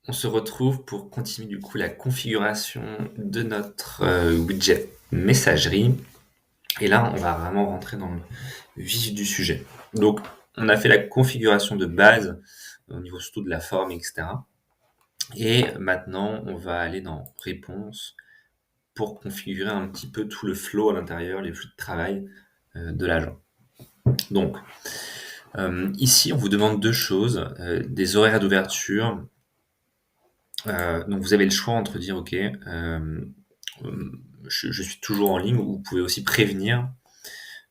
On se retrouve pour continuer du coup la configuration de notre widget messagerie. Et là, on va vraiment rentrer dans le vif du sujet. Donc, on a fait la configuration de base au niveau surtout de la forme, etc. Et maintenant, on va aller dans réponse pour configurer un petit peu tout le flow à l'intérieur, les flux de travail de l'agent. Donc, ici, on vous demande deux choses, des horaires d'ouverture. Donc vous avez le choix entre dire ok, je suis toujours en ligne, ou vous pouvez aussi prévenir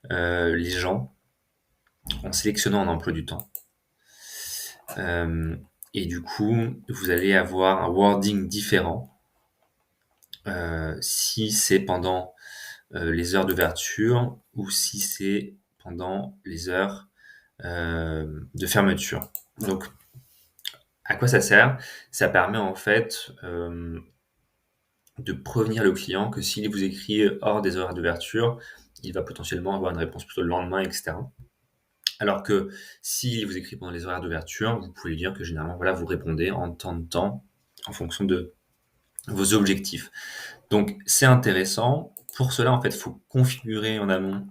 les gens en sélectionnant un emploi du temps. Et du coup, vous allez avoir un wording différent si c'est pendant les heures d'ouverture ou si c'est pendant les heures de fermeture. Donc, à quoi ça sert? Ça permet en fait de prévenir le client que s'il vous écrit hors des horaires d'ouverture, il va potentiellement avoir une réponse plutôt le lendemain, etc. Alors que s'il vous écrit pendant les horaires d'ouverture, vous pouvez lui dire que généralement, voilà, vous répondez en temps de temps en fonction de vos objectifs. Donc, c'est intéressant. Pour cela, en fait, il faut configurer en amont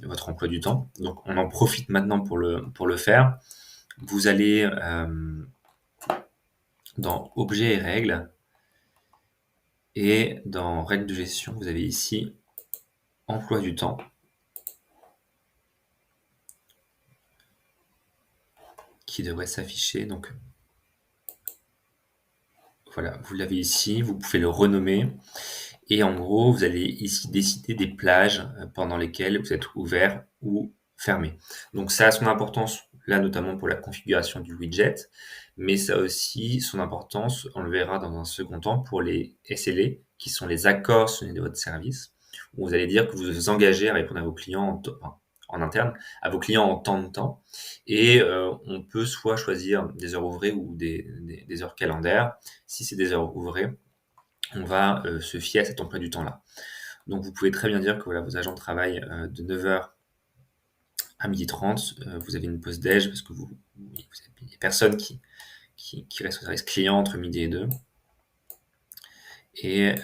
votre emploi du temps. Donc, on en profite maintenant pour le faire. Vous allez dans Objets et règles, et dans Règles de gestion, vous avez ici Emploi du temps. Qui devrait s'afficher. Donc voilà, vous l'avez ici, vous pouvez le renommer. Et en gros, vous allez ici décider des plages pendant lesquelles vous êtes ouvert ou fermé. Donc ça a son importance là, notamment pour la configuration du widget, mais ça a aussi son importance, on le verra dans un second temps, pour les SLA, qui sont les accords signés de votre service, où vous allez dire que vous vous engagez à répondre à vos clients en interne, à vos clients en temps de temps. Et on peut soit choisir des heures ouvrées ou des heures calendaires. Si c'est des heures ouvrées, on va se fier à cet emploi du temps-là. Donc vous pouvez très bien dire que voilà, vos agents travaillent de 9h à 12h30, vous avez une pause déj parce que il n'y a personne qui reste au service client entre midi et 2. Et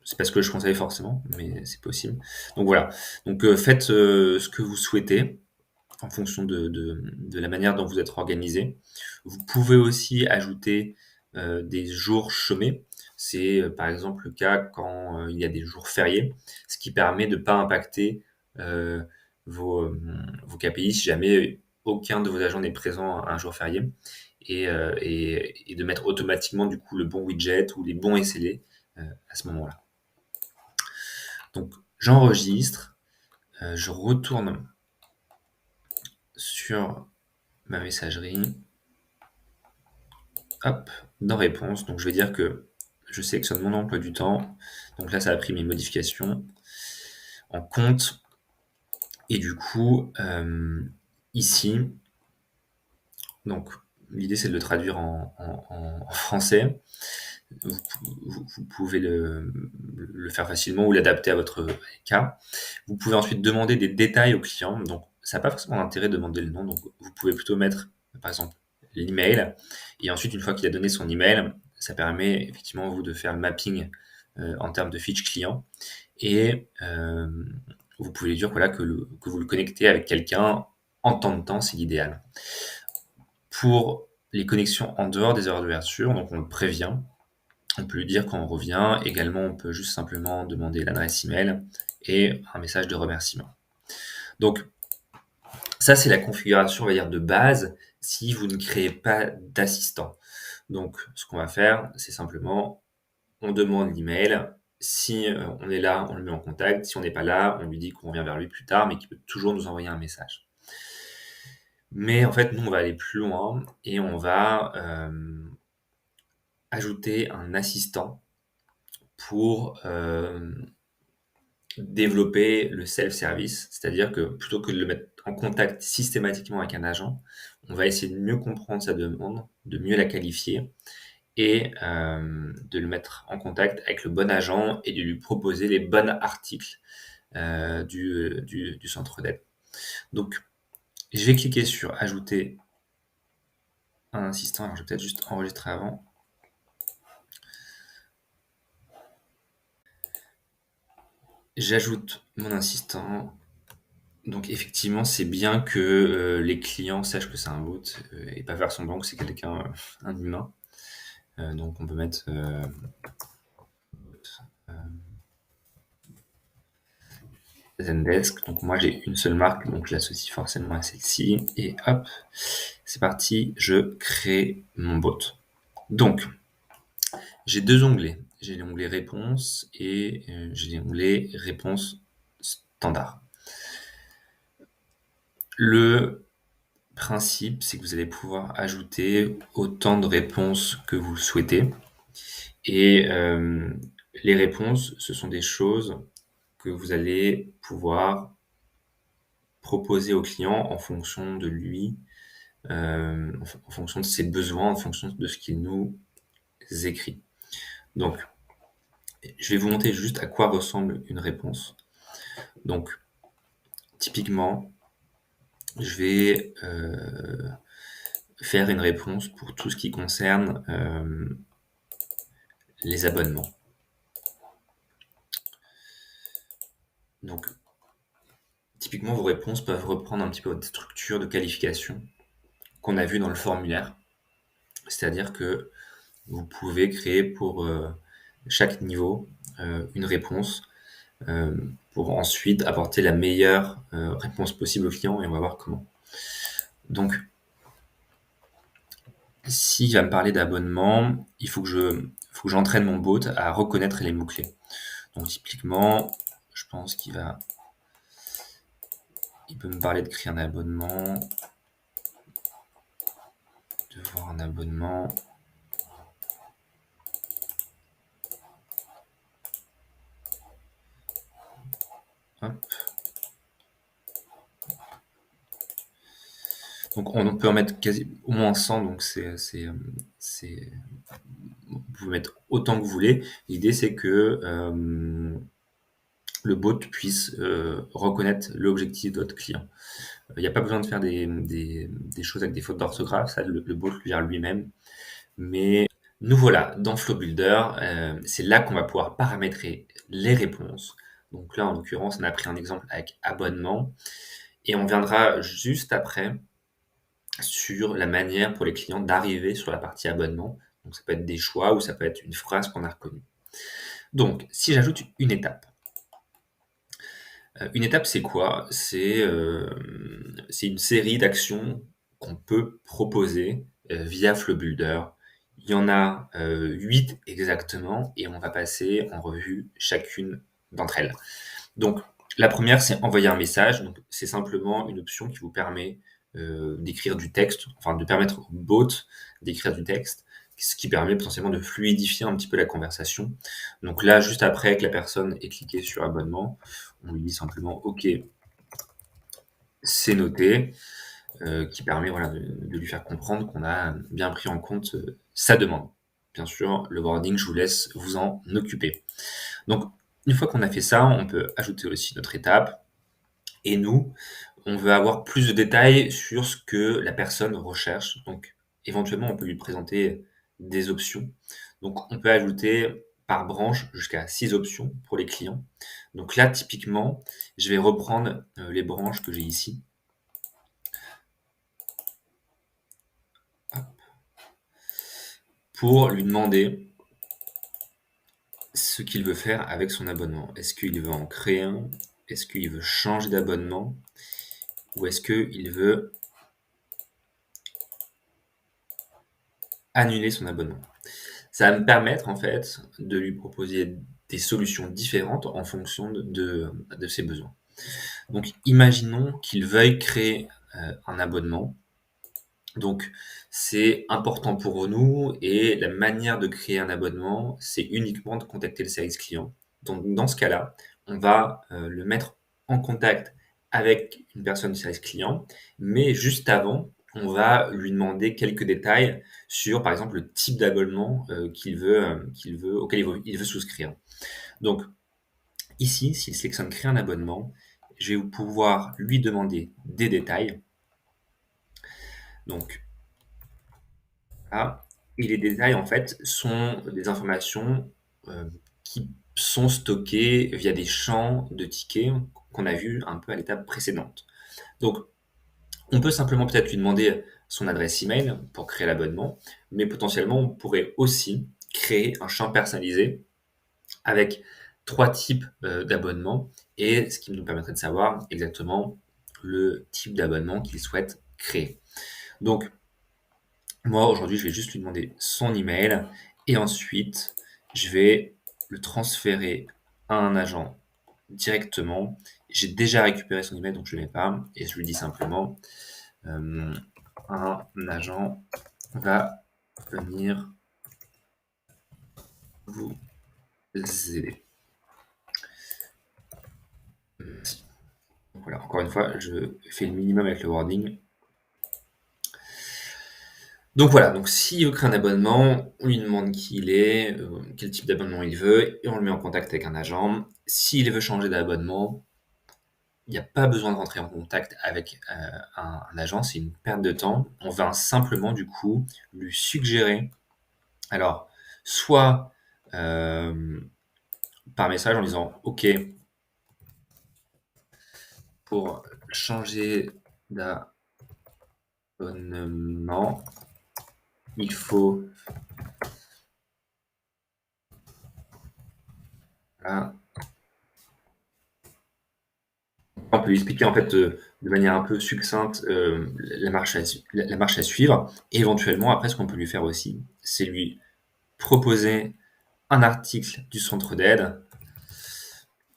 c'est pas ce que je conseille forcément, mais c'est possible. Donc voilà. Donc faites ce que vous souhaitez en fonction de la manière dont vous êtes organisé. Vous pouvez aussi ajouter des jours chômés. C'est par exemple le cas quand il y a des jours fériés, ce qui permet de ne pas impacter euh, vos KPI si jamais aucun de vos agents n'est présent un jour férié, et de mettre automatiquement du coup le bon widget ou les bons SLA à ce moment-là. Donc j'enregistre, je retourne sur ma messagerie, hop, dans réponse. Donc je vais dire que je sélectionne mon emploi du temps. Donc là, ça a pris mes modifications en compte. Et du coup, ici, donc l'idée c'est de le traduire en français. Vous pouvez le faire facilement ou l'adapter à votre cas. Vous pouvez ensuite demander des détails au client. Donc ça n'a pas forcément d'intérêt de demander le nom. Donc vous pouvez plutôt mettre, par exemple, l'email. Et ensuite, une fois qu'il a donné son email, ça permet effectivement vous de faire le mapping en termes de fiche client. Et vous pouvez lui dire voilà, que vous le connectez avec quelqu'un en temps de temps, c'est l'idéal. Pour les connexions en dehors des heures d'ouverture, donc on le prévient. On peut lui dire quand on revient. Également, on peut juste simplement demander l'adresse email et un message de remerciement. Donc, ça, c'est la configuration, on va dire, de base si vous ne créez pas d'assistant. Donc, ce qu'on va faire, c'est simplement, on demande l'email. Si on est là, on le met en contact. Si on n'est pas là, on lui dit qu'on revient vers lui plus tard, mais qu'il peut toujours nous envoyer un message. Mais en fait, nous, on va aller plus loin et on va ajouter un assistant pour développer le self-service, c'est-à-dire que plutôt que de le mettre en contact systématiquement avec un agent, on va essayer de mieux comprendre sa demande, de mieux la qualifier et de le mettre en contact avec le bon agent et de lui proposer les bons articles du centre d'aide. Donc, je vais cliquer sur ajouter un assistant. Alors, je vais peut-être juste enregistrer avant. J'ajoute mon assistant. Donc effectivement, c'est bien que les clients sachent que c'est un bot et pas faire semblant que c'est quelqu'un, un humain. Donc on peut mettre Zendesk. Donc moi j'ai une seule marque, donc je l'associe forcément à celle-ci. Et hop, c'est parti, je crée mon bot. Donc j'ai deux onglets. J'ai l'onglet réponse et j'ai l'onglet réponse standard. Le principe, c'est que vous allez pouvoir ajouter autant de réponses que vous le souhaitez. Et les réponses, ce sont des choses que vous allez pouvoir proposer au client en fonction de lui, en fonction de ses besoins, en fonction de ce qu'il nous écrit. Donc, je vais vous montrer juste à quoi ressemble une réponse. Donc, typiquement, je vais faire une réponse pour tout ce qui concerne les abonnements. Donc, typiquement, vos réponses peuvent reprendre un petit peu votre structure de qualification qu'on a vu dans le formulaire. C'est-à-dire que vous pouvez créer pour chaque niveau une réponse pour ensuite apporter la meilleure réponse possible au client et on va voir comment. Donc, s'il va me parler d'abonnement, il faut que j'entraîne mon bot à reconnaître les mots-clés. Donc, typiquement, je pense il peut me parler de créer un abonnement, de voir un abonnement. Hop. Donc on peut en mettre au moins 100, donc vous pouvez mettre autant que vous voulez. L'idée c'est que le bot puisse reconnaître l'objectif de votre client. Il n'y a pas besoin de faire des choses avec des fautes d'orthographe, ça le bot le gère lui-même. Mais nous voilà dans Flow Builder, c'est là qu'on va pouvoir paramétrer les réponses. Donc là en l'occurrence on a pris un exemple avec abonnement et on viendra juste après sur la manière pour les clients d'arriver sur la partie abonnement. Donc ça peut être des choix ou ça peut être une phrase qu'on a reconnue. Donc si j'ajoute une étape. Une étape c'est quoi? C'est une série d'actions qu'on peut proposer via Flow Builder. Il y en a 8 exactement et on va passer en revue chacune d'entre elles. Donc la première c'est envoyer un message. Donc c'est simplement une option qui vous permet d'écrire du texte, enfin de permettre au bot d'écrire du texte, ce qui permet potentiellement de fluidifier un petit peu la conversation. Donc là, juste après que la personne ait cliqué sur abonnement, on lui dit simplement OK, c'est noté, qui permet voilà, de lui faire comprendre qu'on a bien pris en compte sa demande. Bien sûr, le wording, je vous laisse vous en occuper. Donc, une fois qu'on a fait ça, on peut ajouter aussi notre étape. Et nous, on veut avoir plus de détails sur ce que la personne recherche. Donc, éventuellement, on peut lui présenter des options. Donc, on peut ajouter par branche jusqu'à 6 options pour les clients. Donc là, typiquement, je vais reprendre les branches que j'ai ici. Hop. Pour lui demander ce qu'il veut faire avec son abonnement. Est-ce qu'il veut en créer un? Est-ce qu'il veut changer d'abonnement? Ou est-ce qu'il veut annuler son abonnement? Ça va me permettre en fait de lui proposer des solutions différentes en fonction de ses besoins. Donc imaginons qu'il veuille créer un abonnement. Donc c'est important pour nous et la manière de créer un abonnement, c'est uniquement de contacter le service client. Donc dans ce cas-là, on va le mettre en contact avec une personne du service client, mais juste avant, on va lui demander quelques détails sur, par exemple, le type d'abonnement auquel il veut souscrire. Donc ici, s'il sélectionne créer un abonnement, je vais pouvoir lui demander des détails. Donc Ah, et les détails, en fait, sont des informations, qui sont stockées via des champs de tickets qu'on a vus un peu à l'étape précédente. Donc, on peut simplement peut-être lui demander son adresse email pour créer l'abonnement, mais potentiellement, on pourrait aussi créer un champ personnalisé avec 3 types, d'abonnements et ce qui nous permettrait de savoir exactement le type d'abonnement qu'il souhaite créer. Donc moi, aujourd'hui, je vais juste lui demander son email et ensuite, je vais le transférer à un agent directement. J'ai déjà récupéré son email, donc je ne l'ai pas et je lui dis simplement, hem, un agent va venir vous aider. Merci. Donc voilà, encore une fois, je fais le minimum avec le wording. Donc voilà, donc s'il veut créer un abonnement, on lui demande qui il est, quel type d'abonnement il veut et on le met en contact avec un agent. S'il veut changer d'abonnement, il n'y a pas besoin de rentrer en contact avec, un agent, c'est une perte de temps. On va simplement du coup lui suggérer alors soit, par message en disant: «OK, pour changer d'abonnement, il faut ah». On peut lui expliquer en fait, de manière un peu succincte, la marche à suivre et éventuellement après ce qu'on peut lui faire aussi, c'est lui proposer un article du centre d'aide.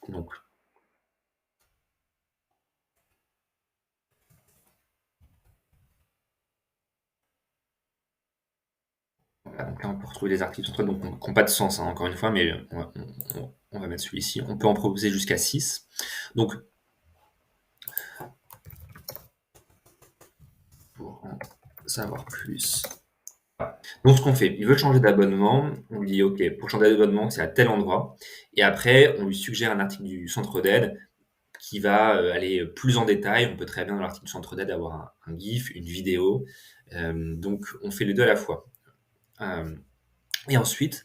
Donc voilà, donc là on peut retrouver des articles du centre d'aide donc qui ont pas de sens, hein, encore une fois, mais on va mettre celui-ci. On peut en proposer jusqu'à 6. Donc pour en savoir plus. Donc ce qu'on fait, il veut changer d'abonnement, on lui dit: «OK, pour changer d'abonnement, c'est à tel endroit» et après on lui suggère un article du centre d'aide qui va, aller plus en détail. On peut très bien dans l'article du centre d'aide avoir un GIF, une vidéo, donc on fait les 2 à la fois. Hem et ensuite,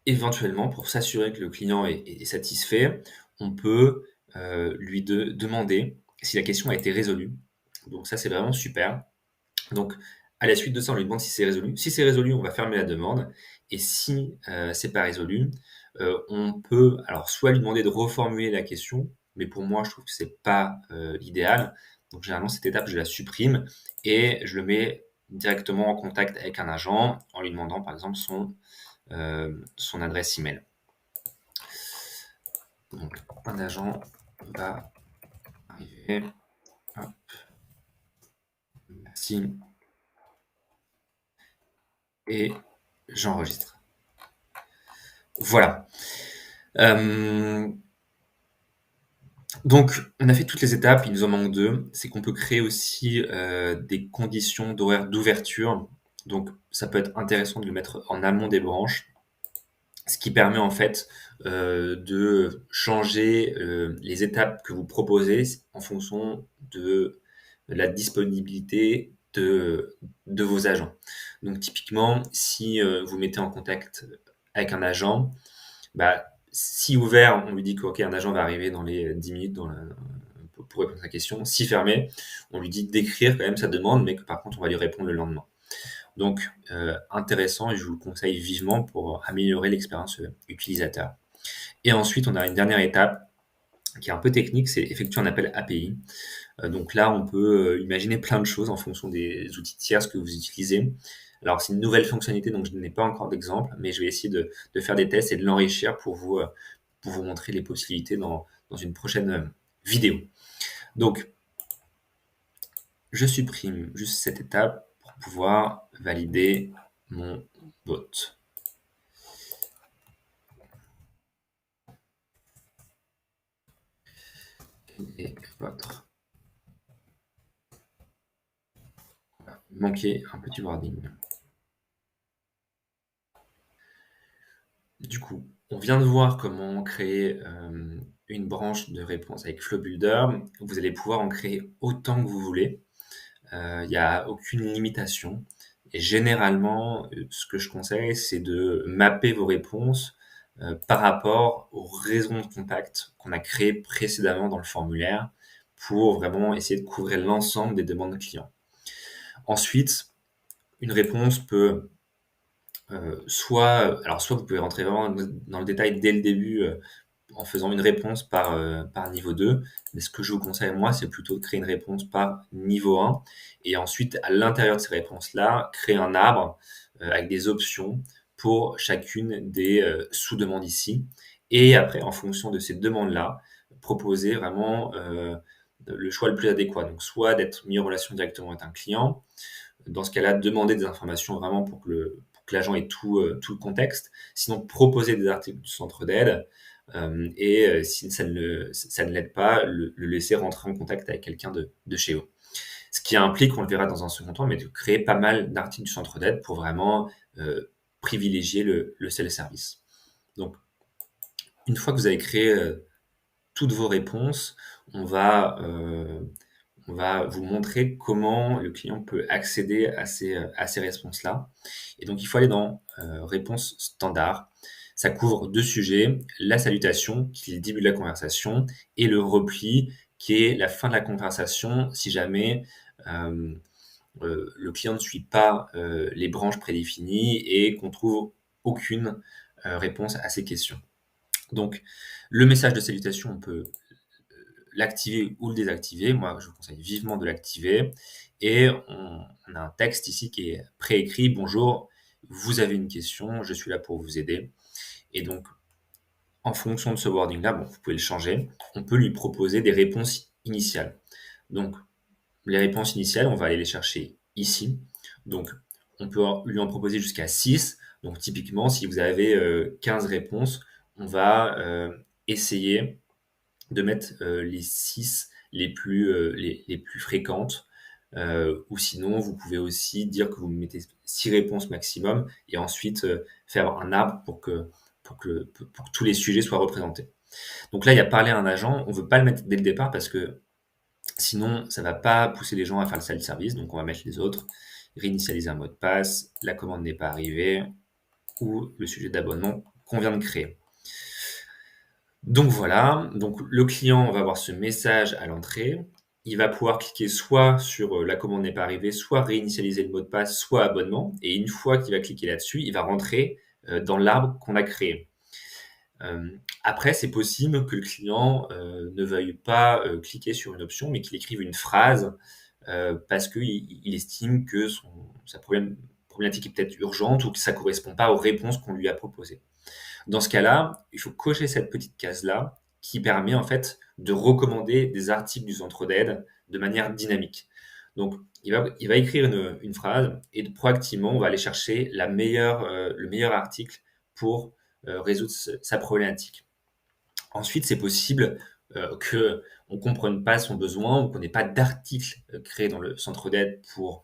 éventuellement, pour s'assurer que le client est satisfait, on peut, lui demander si la question a été résolue. Donc ça, c'est vraiment super. Donc, à la suite de ça, on lui demande si c'est résolu. Si c'est résolu, on va fermer la demande et si, c'est pas résolu, on peut alors soit lui demander de reformuler la question, mais pour moi, je trouve que c'est pas, l'idéal. Donc généralement, cette étape, je la supprime et je le mets directement en contact avec un agent en lui demandant, par exemple, son adresse email. Donc un agent va arriver. Hop, merci et j'enregistre. Voilà. Hem, donc on a fait toutes les étapes, il nous en manque 2. C'est qu'on peut créer aussi, des conditions d'horaire d'ouverture. Donc ça peut être intéressant de le mettre en amont des branches, ce qui permet en fait, de changer, les étapes que vous proposez en fonction de la disponibilité de vos agents. Donc typiquement, si, vous mettez en contact avec un agent, bah, si ouvert, on lui dit que OK, un agent va arriver dans les 10 minutes pour répondre à sa question. Si fermé, on lui dit d'écrire quand même sa demande, mais que par contre, on va lui répondre le lendemain. Donc, intéressant et je vous le conseille vivement pour améliorer l'expérience, utilisateur. Et ensuite, on a une dernière étape qui est un peu technique, c'est effectuer un appel API. Donc là, on peut, imaginer plein de choses en fonction des outils tiers que vous utilisez. Alors c'est une nouvelle fonctionnalité, donc je n'ai pas encore d'exemple, mais je vais essayer de faire des tests et de l'enrichir pour vous montrer les possibilités dans une prochaine, vidéo. Donc je supprime juste cette étape pour pouvoir valider mon bot et votre il manquait un petit wording. Du coup, on vient de voir comment créer, une branche de réponse avec Flow Builder. Vous allez pouvoir en créer autant que vous voulez. Il y a aucune limitation Et généralement, ce que je conseille, c'est de mapper vos réponses, par rapport aux raisons de contact qu'on a créées précédemment dans le formulaire pour vraiment essayer de couvrir l'ensemble des demandes clients. Ensuite, une réponse peut, soit vous pouvez rentrer vraiment dans le détail dès le début, en faisant une réponse par niveau 2. Mais ce que je vous conseille, moi, c'est plutôt de créer une réponse par niveau 1 et ensuite, à l'intérieur de ces réponses-là, créer un arbre, avec des options pour chacune des, sous-demandes ici et après, en fonction de ces demandes-là, proposer vraiment, le choix le plus adéquat. Donc soit d'être mis en relation directement avec un client, dans ce cas-là, demander des informations vraiment pour que l'agent ait tout le contexte. Sinon, proposer des articles du centre d'aide, si ça ne l'aide pas, le laisser rentrer en contact avec quelqu'un de chez eux. Ce qui implique, on le verra dans un second temps, mais de créer pas mal d'articles du centre d'aide pour vraiment privilégier le self-service. Donc, une fois que vous avez créé toutes vos réponses, on va, vous montrer comment le client peut accéder à ces réponses-là. Et donc, il faut aller dans réponse standard. Ça couvre 2 sujets, la salutation, qui est le début de la conversation, et le repli, qui est la fin de la conversation, si jamais le client ne suit pas les branches prédéfinies et qu'on trouve aucune réponse à ces questions. Donc, le message de salutation, on peut l'activer ou le désactiver. Moi, je vous conseille vivement de l'activer. Et on a un texte ici qui est préécrit. Bonjour, vous avez une question, je suis là pour vous aider. Et donc, en fonction de ce wording-là, bon, vous pouvez le changer. On peut lui proposer des réponses initiales. Donc, les réponses initiales, on va aller les chercher ici. Donc, on peut lui en proposer jusqu'à 6. Donc, typiquement, si vous avez 15 réponses, on va essayer de mettre les 6 les plus fréquentes. Ou sinon, vous pouvez aussi dire que vous mettez 6 réponses maximum et ensuite faire un arbre pour que tous les sujets soient représentés. Donc là, il y a parler à un agent. On ne veut pas le mettre dès le départ parce que sinon, ça ne va pas pousser les gens à faire le self-service. Donc, on va mettre les autres. Réinitialiser un mot de passe, la commande n'est pas arrivée ou le sujet d'abonnement qu'on vient de créer. Donc voilà, donc le client va voir ce message à l'entrée. Il va pouvoir cliquer soit sur la commande n'est pas arrivée, soit réinitialiser le mot de passe, soit abonnement. Et une fois qu'il va cliquer là-dessus, il va rentrer dans l'arbre qu'on a créé. Après, c'est possible que le client ne veuille pas cliquer sur une option, mais qu'il écrive une phrase parce qu'il estime que sa problématique est peut-être urgente ou que ça ne correspond pas aux réponses qu'on lui a proposées. Dans ce cas-là, il faut cocher cette petite case-là qui permet en fait de recommander des articles du centre d'aide de manière dynamique. Donc, il va écrire une phrase et proactivement, on va aller chercher le meilleur article pour résoudre sa problématique. Ensuite, c'est possible qu'on ne comprenne pas son besoin ou qu'on n'ait pas d'article créé dans le centre d'aide pour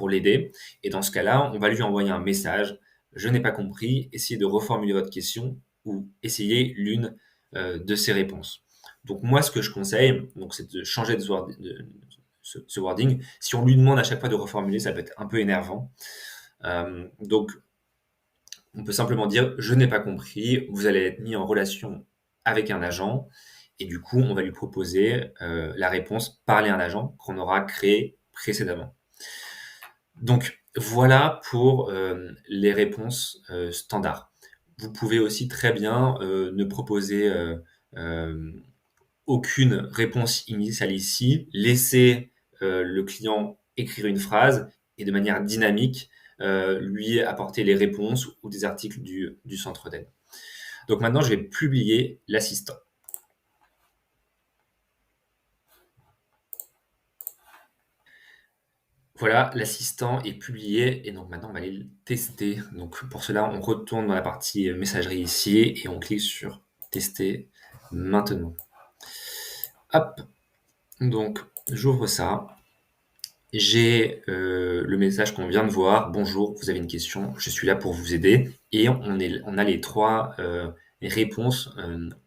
l'aider. Et dans ce cas-là, on va lui envoyer un message. Je n'ai pas compris, essayez de reformuler votre question ou essayez l'une de ces réponses. Donc moi, ce que je conseille, c'est de changer ce wording. Si on lui demande à chaque fois de reformuler, ça peut être un peu énervant. Donc, on peut simplement dire « je n'ai pas compris », vous allez être mis en relation avec un agent et du coup, on va lui proposer la réponse « parler à un agent » qu'on aura créé précédemment. Donc, voilà pour les réponses standards. Vous pouvez aussi très bien ne proposer aucune réponse initiale ici, laisser le client écrire une phrase et de manière dynamique, lui apporter les réponses ou des articles du centre d'aide. Donc maintenant, je vais publier l'assistant. Voilà, l'assistant est publié et donc maintenant on va aller le tester. Donc pour cela, on retourne dans la partie messagerie ici et on clique sur tester maintenant. Hop, donc j'ouvre ça. J'ai le message qu'on vient de voir. Bonjour, vous avez une question, je suis là pour vous aider. Et on a les 3 réponses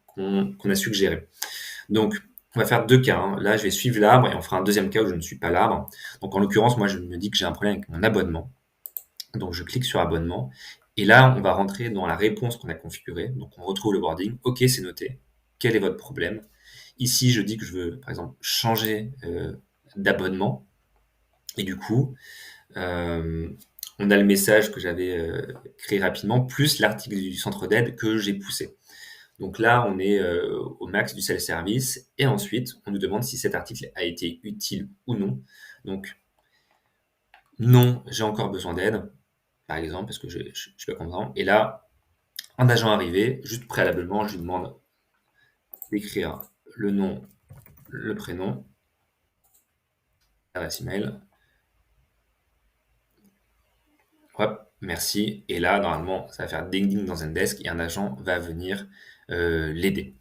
qu'on a suggérées. Donc, on va faire 2 cas. Là, je vais suivre l'arbre et on fera un deuxième cas où je ne suis pas l'arbre. Donc, en l'occurrence, moi, je me dis que j'ai un problème avec mon abonnement. Donc je clique sur abonnement et là, on va rentrer dans la réponse qu'on a configurée. Donc on retrouve le wording. OK, c'est noté. Quel est votre problème? Ici, je dis que je veux, par exemple, changer d'abonnement. Et du coup, euh, on a le message que j'avais créé rapidement, plus l'article du centre d'aide que j'ai poussé. Donc là, on est au max du self-service. Et ensuite, on nous demande si cet article a été utile ou non. Donc, non, j'ai encore besoin d'aide, par exemple, parce que je suis pas content. Et là, un agent arrivé, juste préalablement, je lui demande d'écrire le nom, le prénom, l'adresse email. Hop, merci. Et là, normalement, ça va faire ding ding dans Zendesk et un agent va venir l'aider.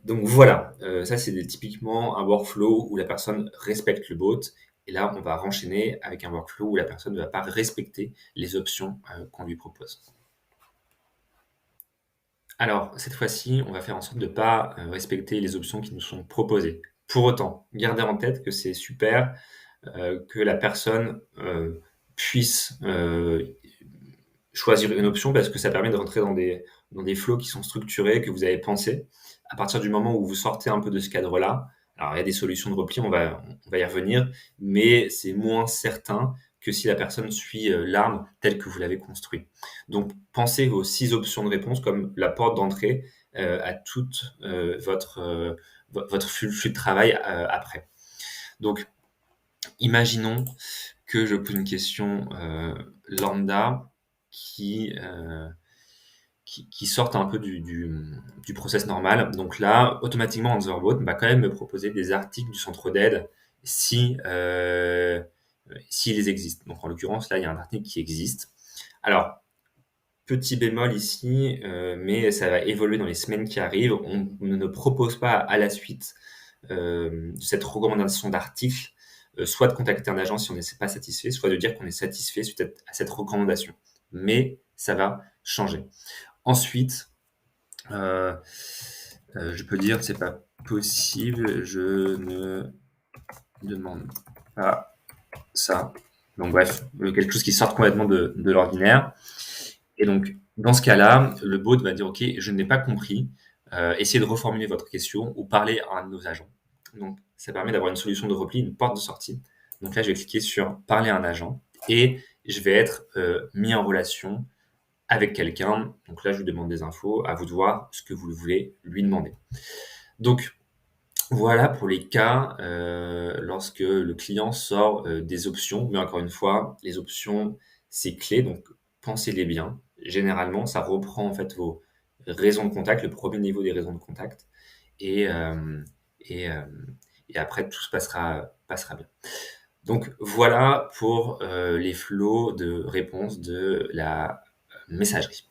Donc voilà, ça c'est typiquement un workflow où la personne respecte le bot. Et là, on va renchaîner avec un workflow où la personne ne va pas respecter les options qu'on lui propose. Alors, cette fois-ci, on va faire en sorte de ne pas respecter les options qui nous sont proposées. Pour autant, gardez en tête que c'est super que la personne puisse choisir une option parce que ça permet de rentrer dans des flows qui sont structurés, que vous avez pensé. À partir du moment où vous sortez un peu de ce cadre-là, alors il y a des solutions de repli, on va y revenir, mais c'est moins certain que si la personne suit l'arbre tel que vous l'avez construit. Donc pensez aux 6 options de réponse comme la porte d'entrée à toute votre flux de travail après. Donc imaginons que je pose une question lambda qui, qui sortent un peu du process normal. Donc là, automatiquement, Answerbot va quand même me proposer des articles du centre d'aide si, s'ils existent. Donc en l'occurrence, là, il y a un article qui existe. Alors, petit bémol ici, mais ça va évoluer dans les semaines qui arrivent. On ne propose pas à la suite de cette recommandation d'article, soit de contacter un agent si on n'est pas satisfait, soit de dire qu'on est satisfait suite à cette recommandation. Mais ça va changer. Ensuite, je peux dire c'est pas possible, je ne demande pas ça. Donc bref, quelque chose qui sort complètement de l'ordinaire. Et donc, dans ce cas-là, le bot va dire, OK, je n'ai pas compris, essayez de reformuler votre question ou parler à un de nos agents. Donc, ça permet d'avoir une solution de repli, une porte de sortie. Donc là, je vais cliquer sur parler à un agent et je vais être mis en relation avec quelqu'un. Donc là, je lui demande des infos, à vous de voir ce que vous voulez lui demander. Donc, voilà pour les cas lorsque le client sort des options. Mais encore une fois, les options, c'est clé, donc pensez-les bien. Généralement, ça reprend en fait vos raisons de contact, le premier niveau des raisons de contact. Et, euh, et, euh, et après, tout se passera bien. Donc voilà pour les flots de réponse de la messagerie.